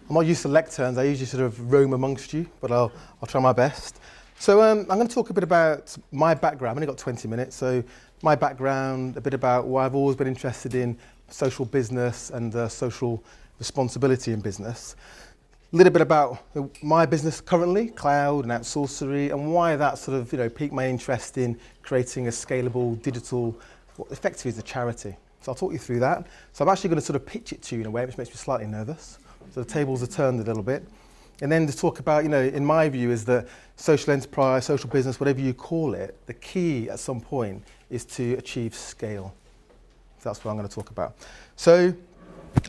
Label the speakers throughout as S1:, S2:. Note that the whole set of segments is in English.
S1: I'm not used to lecterns, I usually sort of roam amongst you, but I'll try my best. So I'm going to talk a bit about my background. I've only got 20 minutes, so my background, a bit about why I've always been interested in social business and social responsibility in business. A little bit about my business currently, cloud and Outsourcery, and why that sort of piqued my interest in creating a scalable digital, what effectively is a charity. So I'll talk you through that. So I'm actually going to sort of pitch it to you in a way which makes me slightly nervous. So the tables are turned a little bit. And then to talk about, in my view, is that social enterprise, social business, whatever you call it, the key at some point is to achieve scale. So that's what I'm going to talk about. So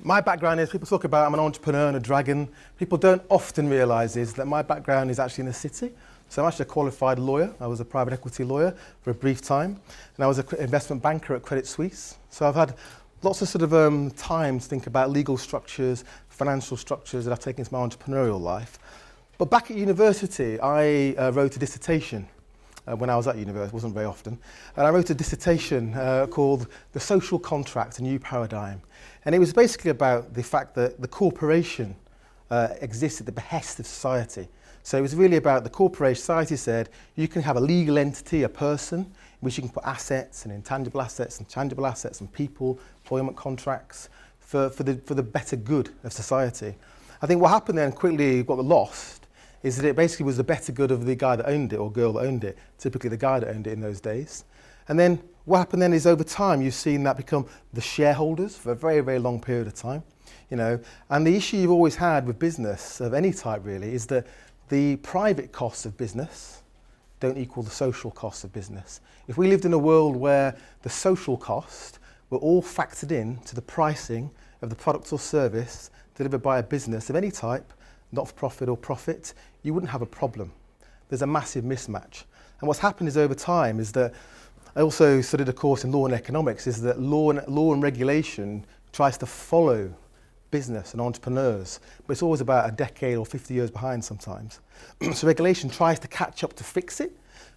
S1: my background is, people talk about I'm an entrepreneur and a dragon. People don't often realise is that my background is actually in the city. So I'm actually a qualified lawyer. I was a private equity lawyer for a brief time. And I was an investment banker at Credit Suisse. So I've had lots of sort of time to think about legal structures, financial structures that I've taken into my entrepreneurial life. But back at university, I wrote a dissertation when I was at university, it wasn't very often. And I wrote a dissertation called The Social Contract, A New Paradigm. And it was basically about the fact that the corporation exists at the behest of society. So it was really about the corporation. Society said you can have a legal entity, a person, in which you can put assets and intangible assets and tangible assets and people, employment contracts for the better good of society. I think what happened then quickly got lost is that it basically was the better good of the guy that owned it or girl that owned it, typically the guy that owned it in those days. And then what happened then is over time you've seen that become the shareholders for a very, very long period of time. And the issue you've always had with business of any type really is that the private costs of business don't equal the social costs of business. If we lived in a world where the social cost were all factored in to the pricing of the product or service delivered by a business of any type, not-for-profit or profit, you wouldn't have a problem. There's a massive mismatch. And what's happened is over time is that I also studied a course in law and economics, is that law and regulation tries to follow business and entrepreneurs, but it's always about a decade or 50 years behind sometimes. So regulation tries to catch up to fix it.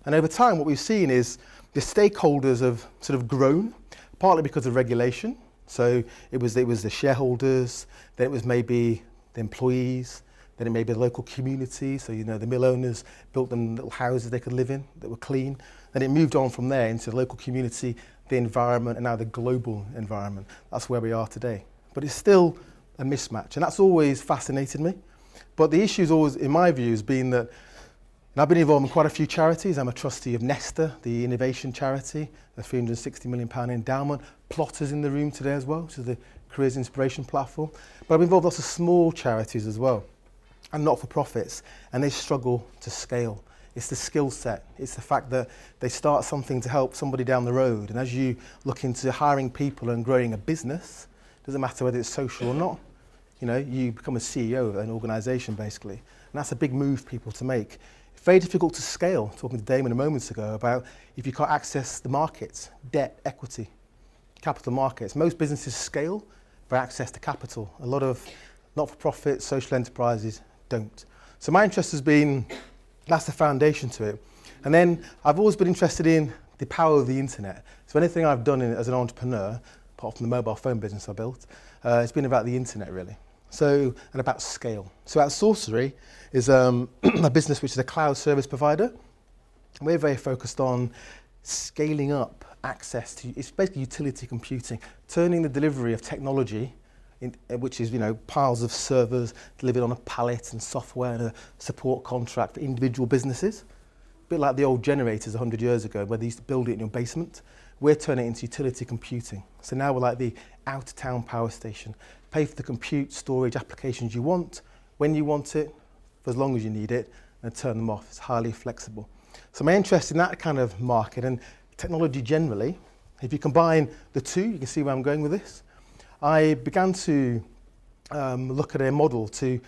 S1: And over time, what we've seen is the stakeholders have sort of grown, partly because of regulation. So it was the shareholders, then it was maybe the employees, then it may be the local community. So, the mill owners built them little houses they could live in that were clean. Then it moved on from there into the local community, the environment, and now the global environment. That's where we are today. But it's still a mismatch, and that's always fascinated me. But the issue's always, in my view, has been that I've been involved in quite a few charities. I'm a trustee of Nesta, the innovation charity, a £360 million endowment. Plotters in the room today as well, which is the Careers Inspiration platform. But I've been involved in lots of small charities as well, and not-for-profits, and they struggle to scale. It's the skill set. It's the fact that they start something to help somebody down the road, and as you look into hiring people and growing a business, it doesn't matter whether it's social or not, you become a CEO of an organisation basically, and that's a big move for people to make. It's very difficult to scale. Talking to Damon a moment ago about if you can't access the markets, debt, equity, capital markets. Most businesses scale for access to capital. A lot of not-for-profit social enterprises don't. So my interest has been, that's the foundation to it. And then I've always been interested in the power of the internet. So anything I've done as an entrepreneur, apart from the mobile phone business I built, it's been about the internet really. So, and about scale. So Outsourcery is a business which is a cloud service provider. We're very focused on scaling up access to, it's basically utility computing, turning the delivery of technology, which is piles of servers delivered on a pallet and software and a support contract for individual businesses. A bit like the old generators 100 years ago where they used to build it in your basement. We're turning it into utility computing. So now we're like the out-of-town power station. Pay for the compute, storage, applications you want, when you want it, for as long as you need it, and turn them off. It's highly flexible. So my interest in that kind of market and technology generally, if you combine the two, you can see where I'm going with this. I began to look at a model to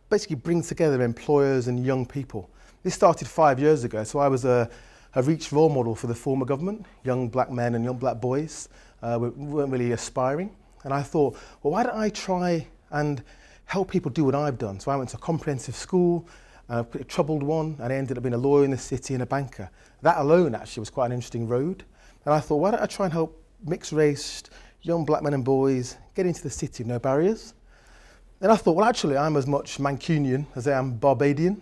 S1: basically bring together employers and young people. This started 5 years ago, so I was a reach role model for the former government, young black men and young black boys weren't really aspiring. And I thought, well, why don't I try and help people do what I've done? So I went to a comprehensive school, a pretty troubled one, and I ended up being a lawyer in the city and a banker. That alone actually was quite an interesting road. And I thought, why don't I try and help mixed race, young black men and boys get into the city with no barriers? And I thought, well, actually, I'm as much Mancunian as I am Barbadian.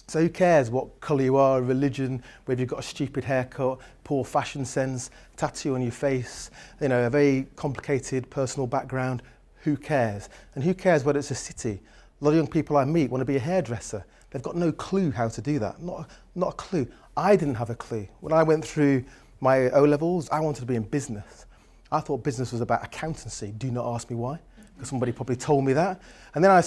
S1: So who cares what colour you are, religion, whether you've got a stupid haircut, poor fashion sense, tattoo on your face, a very complicated personal background, who cares? And who cares whether it's a city? A lot of young people I meet want to be a hairdresser. They've got no clue how to do that, not a clue. I didn't have a clue. When I went through my O-levels, I wanted to be in business. I thought business was about accountancy. Do not ask me why, because somebody probably told me that. And then I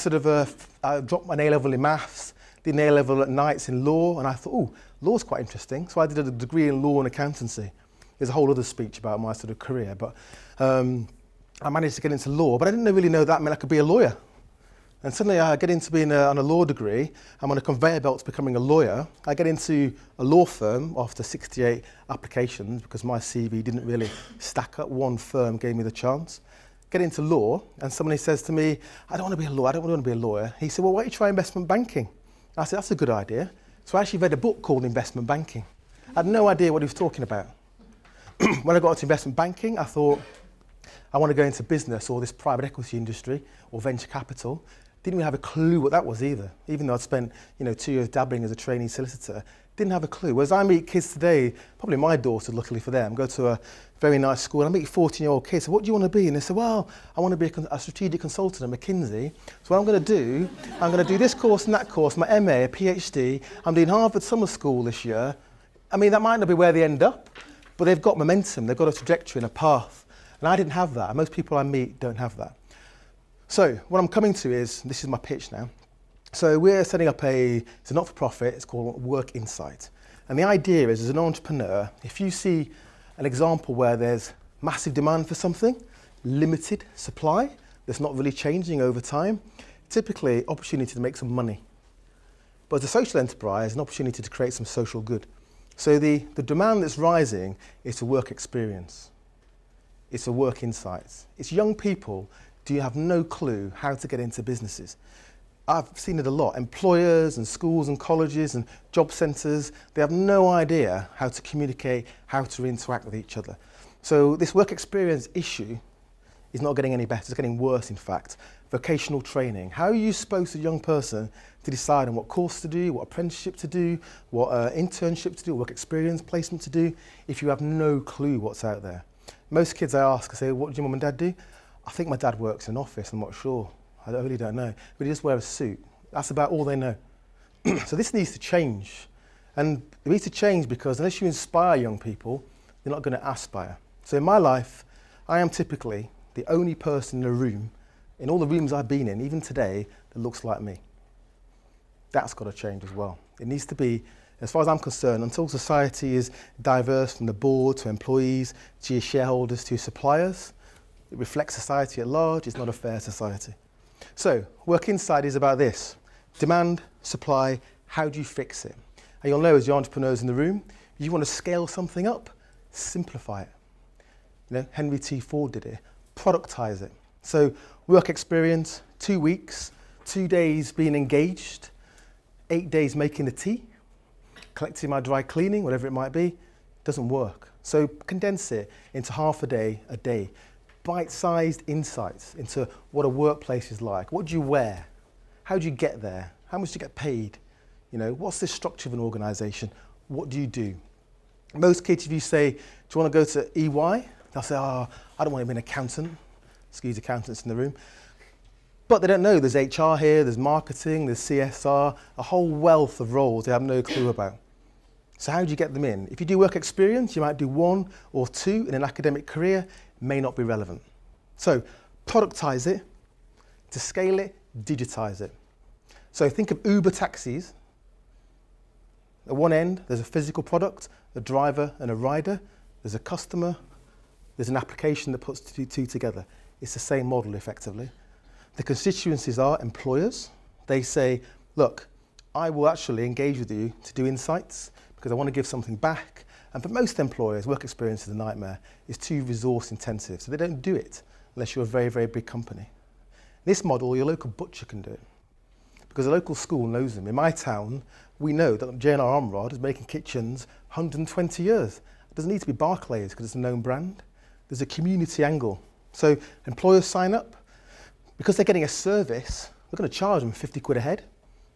S1: I dropped my A-level in maths, did an A-level at nights in law, and I thought, oh, law's quite interesting. So I did a degree in law and accountancy. There's a whole other speech about my sort of career, but I managed to get into law, but I didn't really know that meant I could be a lawyer. And suddenly I get into being on a law degree, I'm on a conveyor belt to becoming a lawyer. I get into a law firm after 68 applications because my CV didn't really stack up. One firm gave me the chance. Get into law, and somebody says to me, I don't want to be a lawyer, I don't want to be a lawyer. He said, well, why don't you try investment banking? I said, that's a good idea. So I actually read a book called Investment Banking. I had no idea what he was talking about. When I got into investment banking, I thought, I want to go into business or this private equity industry or venture capital. Didn't really have a clue what that was either. Even though I'd spent 2 years dabbling as a trainee solicitor, didn't have a clue. Whereas I meet kids today, probably my daughter, luckily for them, go to a very nice school, and I meet 14-year-old kids. So what do you want to be? And they say, well, I want to be a strategic consultant at McKinsey. So what I'm going to do this course and that course, my MA, a PhD. I'm doing Harvard summer school this year. I mean, that might not be where they end up, but they've got momentum, they've got a trajectory and a path. And I didn't have that. Most people I meet don't have that. So what I'm coming to is, this is my pitch now. So we're setting up it's a not-for-profit, it's called Work Insight. And the idea is, as an entrepreneur, if you see an example where there's massive demand for something, limited supply, that's not really changing over time, typically opportunity to make some money. But as a social enterprise, an opportunity to create some social good. So the demand that's rising is a work experience. It's a work insights. It's young people do you have no clue how to get into businesses. I've seen it a lot. Employers and schools and colleges and job centres, they have no idea how to communicate, how to interact with each other. So this work experience issue is not getting any better, it's getting worse in fact. Vocational training. How are you supposed, a young person, to decide on what course to do, what apprenticeship to do, what internship to do, work experience placement to do, if you have no clue what's out there? Most kids I ask, I say, what do your mum and dad do? I think my dad works in an office, I'm not sure. I really don't know. But he just wears a suit. That's about all they know. So this needs to change. And it needs to change because unless you inspire young people, they're not going to aspire. So in my life, I am typically the only person in a room, in all the rooms I've been in, even today, that looks like me. That's got to change as well. It needs to be, as far as I'm concerned, until society is diverse from the board to employees, to your shareholders, to your suppliers, it reflects society at large, it's not a fair society. So, Work Insight is about this. Demand, supply, how do you fix it? And you'll know as the entrepreneurs in the room, you want to scale something up, simplify it. Henry T. Ford did it. Productize it. So, work experience, 2 weeks, 2 days being engaged, 8 days making the tea, collecting my dry cleaning, whatever it might be, doesn't work. So condense it into half a day. Bite-sized insights into what a workplace is like. What do you wear? How do you get there? How much do you get paid? What's the structure of an organisation? What do you do? Most kids, if you say, do you want to go to EY? They'll say, I don't want to be an accountant. Excuse accountants in the room. But they don't know there's HR here, there's marketing, there's CSR, a whole wealth of roles they have no clue about. So how do you get them in? If you do work experience, you might do 1 or 2 in an academic career, may not be relevant. So productize it, to scale it, digitize it. So think of Uber taxis. At one end, there's a physical product, a driver and a rider. There's a customer, there's an application that puts two together. It's the same model effectively. The constituencies are employers. They say, look, I will actually engage with you to do insights because I want to give something back. And for most employers, work experience is a nightmare. It's too resource intensive, so they don't do it unless you're a very, very big company. This model, your local butcher can do it because a local school knows them. In my town, we know that J&R Omrod is making kitchens 120 years. It doesn't need to be Barclays because it's a known brand. There's a community angle. So employers sign up, Because they're getting a service, we're going to charge them 50 quid a head.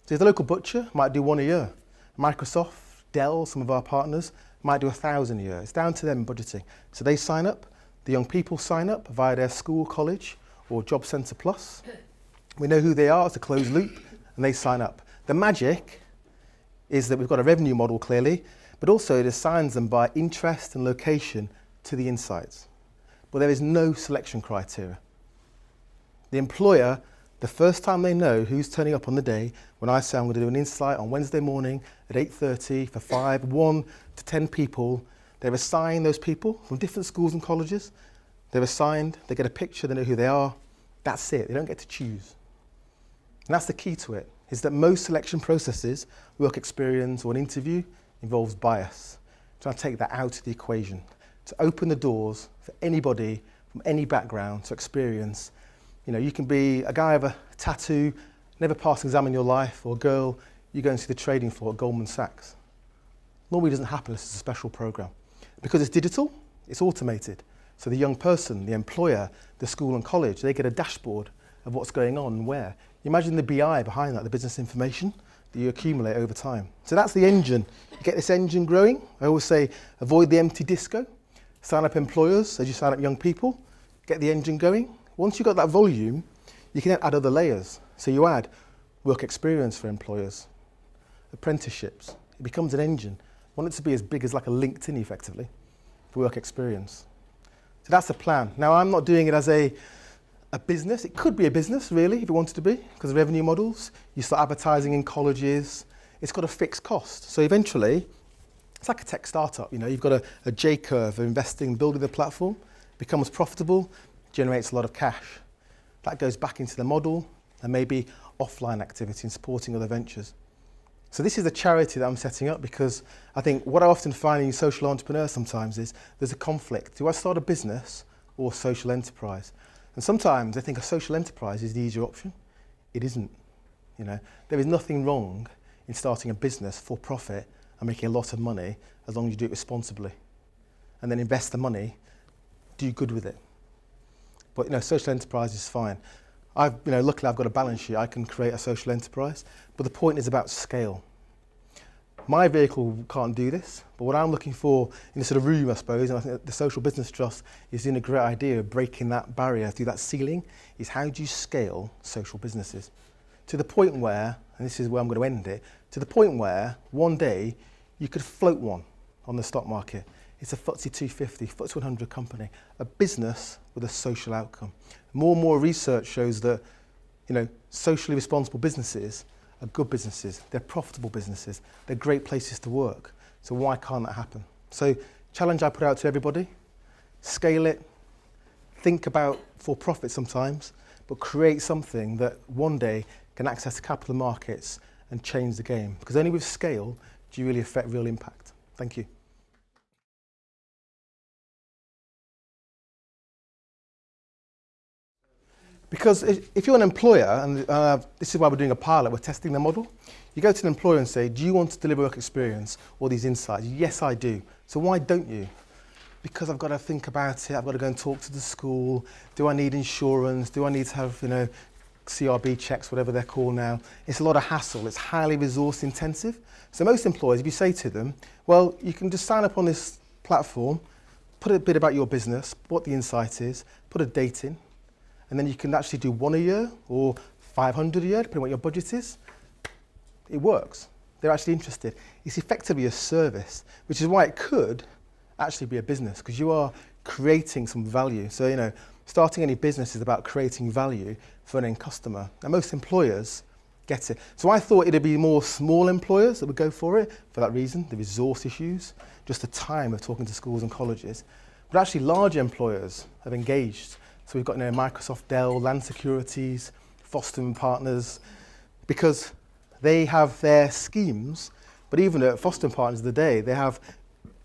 S1: So the local butcher might do one a year. Microsoft, Dell, some of our partners, might do 1,000 a year. It's down to them in budgeting. So they sign up, the young people sign up via their school, college, or Job Centre Plus. We know who they are, it's a closed loop, and they sign up. The magic is that we've got a revenue model clearly, but also it assigns them by interest and location to the insights. But there is no selection criteria. The employer, the first time they know who's turning up on the day, when I say I'm going to do an insight on Wednesday morning at 8:30 for 1 to 10 people, they're assigned those people from different schools and colleges. They're assigned, they get a picture, they know who they are. That's it, they don't get to choose. And that's the key to it, is that most selection processes, work experience or an interview, involves bias. Trying to take that out of the equation, to open the doors for anybody from any background to experience. You know, you can be a guy with a tattoo, never pass an exam in your life, or a girl, you go and see the trading floor at Goldman Sachs. Normally doesn't happen unless it's a special program. Because it's digital, it's automated. So the young person, the employer, the school and college, they get a dashboard of what's going on and where. You imagine the BI behind that, the business information that you accumulate over time. So that's the engine. You get this engine growing. I always say, avoid the empty disco. Sign up employers as you sign up young people. Get the engine going. Once you've got that volume, you can then add other layers. So you add work experience for employers, apprenticeships. It becomes an engine. I want it to be as big as like a LinkedIn effectively for work experience. So that's the plan. Now I'm not doing it as a business. It could be a business really if it wanted to be, because of revenue models. You start advertising in colleges. It's got a fixed cost. So eventually, it's like a tech startup. You know, you've got a J curve of investing, building the platform, becomes profitable, generates a lot of cash. That goes back into the model and maybe offline activity and supporting other ventures. So this is the charity that I'm setting up, because I think what I often find in social entrepreneurs sometimes is there's a conflict. Do I start a business or social enterprise? And sometimes I think a social enterprise is the easier option. It isn't. You know, there is nothing wrong in starting a business for profit and making a lot of money as long as you do it responsibly. And then invest the money, do good with it. But you know, social enterprise is fine. Luckily I've got a balance sheet. I can create a social enterprise. But the point is about scale. My vehicle can't do this, but what I'm looking for in this sort of room, I suppose, and I think the Social Business Trust is doing a great idea of breaking that barrier through that ceiling, is how do you scale social businesses? To the point where, and this is where I'm going to end it, to the point where one day you could float one on the stock market. It's a FTSE 250, FTSE 100 company, a business with a social outcome. More and more research shows that, you know, socially responsible businesses are good businesses, they're profitable businesses, they're great places to work. So why can't that happen? So challenge I put out to everybody, scale it, think about for profit sometimes, but create something that one day can access the capital markets and change the game. Because only with scale do you really affect real impact. Thank you. Because if you're an employer, and this is why we're doing a pilot, we're testing the model, you go to an employer and say, do you want to deliver work experience or these insights? Yes, I do. So why don't you? Because I've got to think about it, I've got to go and talk to the school, do I need insurance, do I need to have, you know, CRB checks, whatever they're called now. It's a lot of hassle, it's highly resource intensive. So most employers, if you say to them, well, you can just sign up on this platform, put a bit about your business, what the insight is, put a date in, and then you can actually do 1 a year or 500 a year, depending on what your budget is. It works. They're actually interested. It's effectively a service, which is why it could actually be a business, because you are creating some value. So, you know, starting any business is about creating value for an end customer. And most employers get it. So I thought it'd be more small employers that would go for it, for that reason, the resource issues, just the time of talking to schools and colleges. But actually large employers have engaged. So we've got, you know, Microsoft, Dell, Land Securities, Foster and Partners, because they have their schemes, but even at Foster and Partners of the day, they have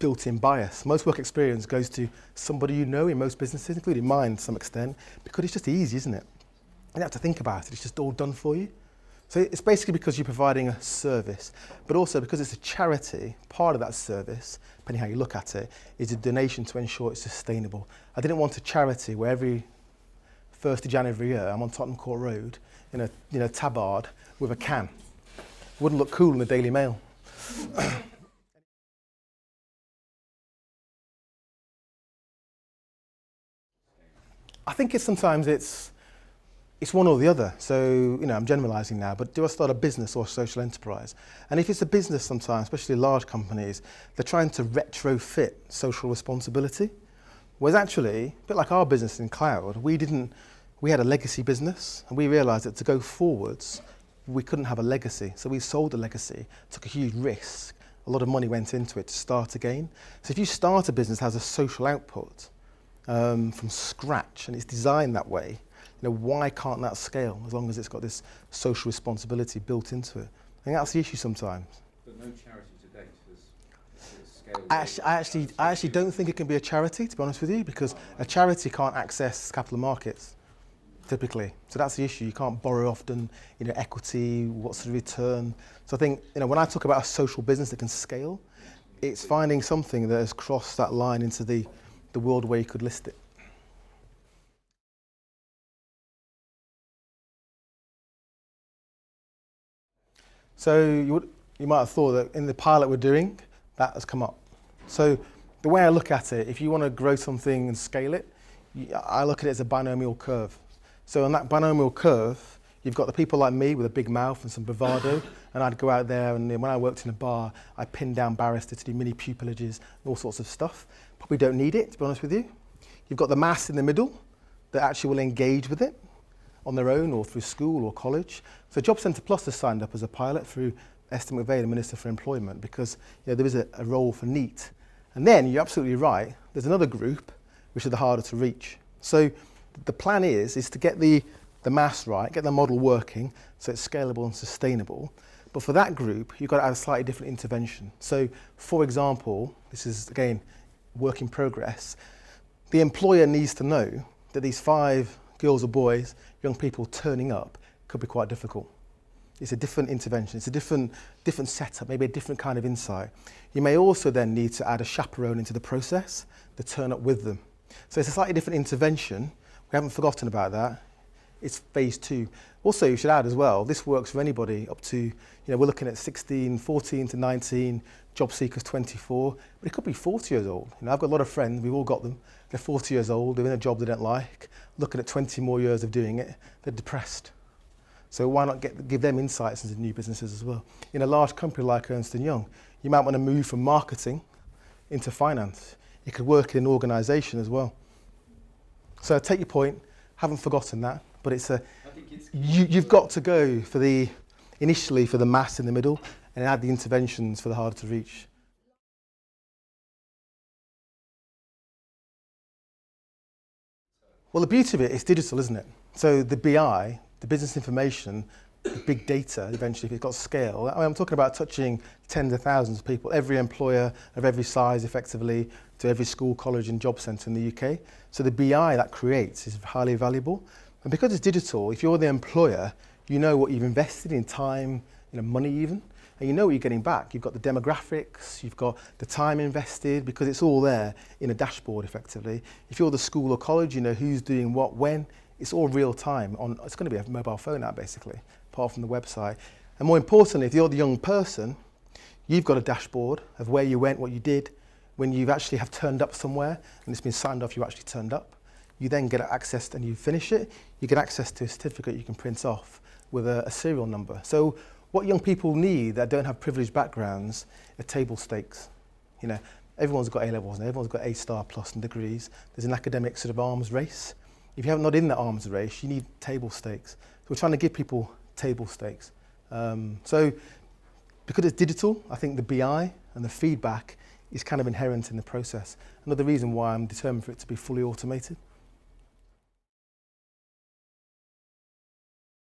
S1: built-in bias. Most work experience goes to somebody you know in most businesses, including mine to some extent, because it's just easy, isn't it? You don't have to think about it, it's just all done for you. So it's basically because you're providing a service, but also because it's a charity, part of that service, depending how you look at it, is a donation to ensure it's sustainable. I didn't want a charity where every 1st of January every year, I'm on Tottenham Court Road in a tabard with a can. Wouldn't look cool in the Daily Mail. I think sometimes it's one or the other. So, I'm generalising now, but do I start a business or a social enterprise? And if it's a business sometimes, especially large companies, they're trying to retrofit social responsibility. Whereas actually, a bit like our business in cloud, we had a legacy business, and we realised that to go forwards, we couldn't have a legacy. So we sold the legacy, took a huge risk. A lot of money went into it to start again. So if you start a business that has a social output from scratch, and it's designed that way, why can't that scale as long as it's got this social responsibility built into it? I think that's the issue sometimes.
S2: But no charity to date has scaled.
S1: I actually don't think it can be a charity, to be honest with you, because a charity can't access capital markets, typically. So that's the issue. You can't borrow often, equity, what's the return? So I think, when I talk about a social business that can scale, it's finding something that has crossed that line into the world where you could list it. So you might have thought that in the pilot we're doing, that has come up. So the way I look at it, if you want to grow something and scale it, I look at it as a binomial curve. So on that binomial curve, you've got the people like me with a big mouth and some bravado, and I'd go out there, and when I worked in a bar, I pinned down barristers to do mini pupillages and all sorts of stuff. Probably don't need it, to be honest with you. You've got the mass in the middle that actually will engage with it on their own or through school or college. So Job Centre Plus has signed up as a pilot through Esther McVeigh, the Minister for Employment, because there is a role for NEET. And then, you're absolutely right, there's another group which are the harder to reach. So the plan is to get the mass right, get the model working so it's scalable and sustainable. But for that group, you've got to add a slightly different intervention. So, for example, this is, again, work in progress, the employer needs to know that these 5 girls or boys, young people turning up could be quite difficult. It's a different intervention, it's a different setup, maybe a different kind of insight. You may also then need to add a chaperone into the process to turn up with them. So it's a slightly different intervention. We haven't forgotten about that. It's phase 2. Also, you should add as well, this works for anybody up to, we're looking at 16, 14 to 19, job seekers 24, but it could be 40 years old. I've got a lot of friends, we've all got them. They're 40 years old, they're in a job they don't like, looking at 20 more years of doing it, they're depressed. So why not give them insights into new businesses as well? In a large company like Ernst & Young, you might want to move from marketing into finance. It could work in an organisation as well. So I take your point, haven't forgotten that, but you've got to go initially for the mass in the middle and add the interventions for the harder to reach. Well, the beauty of it is digital, isn't it? So the BI, the business information, the big data, eventually, if it's got scale, I'm talking about touching tens of thousands of people, every employer of every size, effectively, to every school, college and job centre in the UK. So the BI that creates is highly valuable. And because it's digital, if you're the employer, you know what you've invested in time, money even, and you know what you're getting back. You've got the demographics, you've got the time invested, because it's all there in a dashboard, effectively. If you're the school or college, you know who's doing what, when. It's all real time. It's going to be a mobile phone app, basically, apart from the website. And more importantly, if you're the young person, you've got a dashboard of where you went, what you did, when you actually have turned up somewhere, and it's been signed off, you actually turned up. You then get access, and you finish it, you get access to a certificate you can print off with a serial number. So what young people need that don't have privileged backgrounds are table stakes. Everyone's got A-levels now, everyone's got A-star plus and degrees. There's an academic sort of arms race. If you're not in that arms race, you need table stakes. So we're trying to give people table stakes. So because it's digital, I think the BI and the feedback is kind of inherent in the process. Another reason why I'm determined for it to be fully automated.